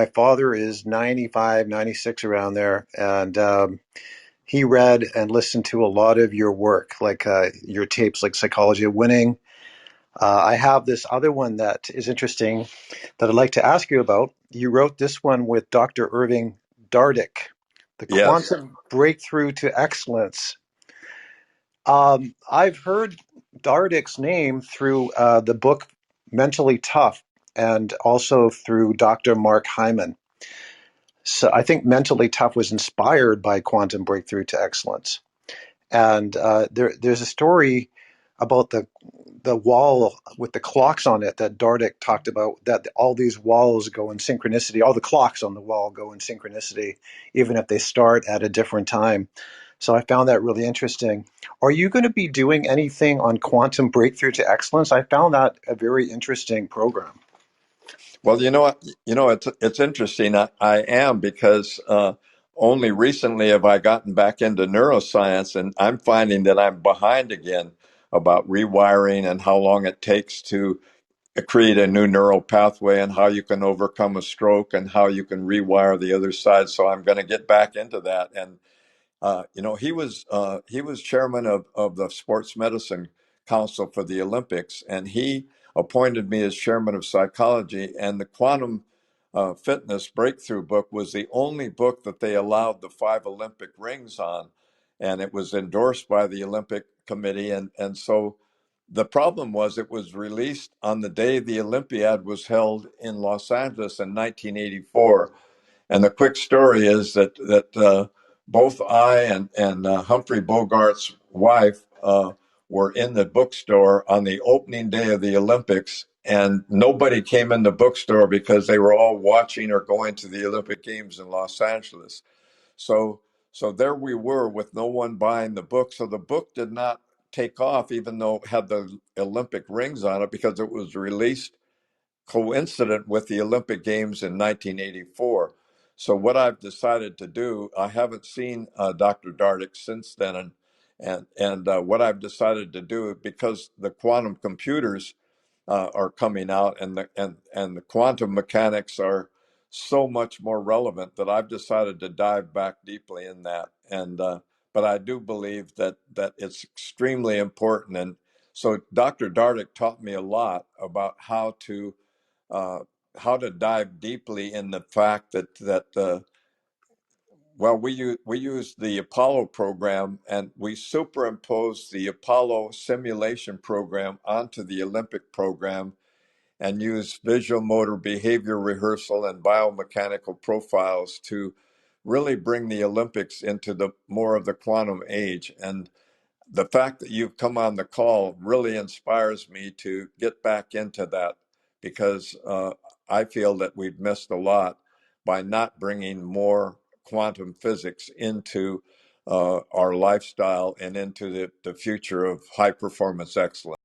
My father is 95, 96 around there, and he read and listened to a lot of your work, like your tapes, like Psychology of Winning. I have this other one that is interesting that I'd like to ask you about. You wrote this one with Dr. Irving Dardick, The Yes. Quantum Breakthrough to Excellence. I've heard Dardick's name through the book Mentally Tough and also through Dr. Mark Hyman. So I think Mentally Tough was inspired by Quantum Breakthrough to Excellence. And there's a story about the wall with the clocks on it that Dardick talked about, that all these walls go in synchronicity, all the clocks on the wall go in synchronicity, even if they start at a different time. So I found that really interesting. Are you going to be doing anything on Quantum Breakthrough to Excellence? I found that a very interesting program. Well, you know what? It's interesting. I am because only recently have I gotten back into neuroscience, and I'm finding that I'm behind again about rewiring and how long it takes to create a new neural pathway and how you can overcome a stroke and how you can rewire the other side. So I'm going to get back into that. And he was chairman of the Sports Medicine Council for the Olympics, and he appointed me as chairman of psychology. And the Quantum Fitness Breakthrough book was the only book that they allowed the 5 Olympic rings on, and it was endorsed by the Olympic Committee. And so the problem was it was released on the day the Olympiad was held in Los Angeles in 1984. And the quick story is that both I and Humphrey Bogart's wife were in the bookstore on the opening day of the Olympics, and nobody came in the bookstore because they were all watching or going to the Olympic Games in Los Angeles. So so there we were with no one buying the book. So the book did not take off, even though it had the Olympic rings on it, because it was released coincident with the Olympic Games in 1984. So what I've decided to do, I haven't seen Dr. Dardick since then, and what I've decided to do, because the quantum computers are coming out, and the quantum mechanics are so much more relevant, that I've decided to dive back deeply in that. And but I do believe that it's extremely important. And so Dr. Dardick taught me a lot about uh, how to dive deeply in the fact that well, we use the Apollo program, and we superimposed the Apollo simulation program onto the Olympic program, and use visual motor behavior rehearsal and biomechanical profiles to really bring the Olympics into the more of the quantum age. And the fact that you've come on the call really inspires me to get back into that, because I feel that we've missed a lot by not bringing more quantum physics into our lifestyle and into the future of high performance excellence.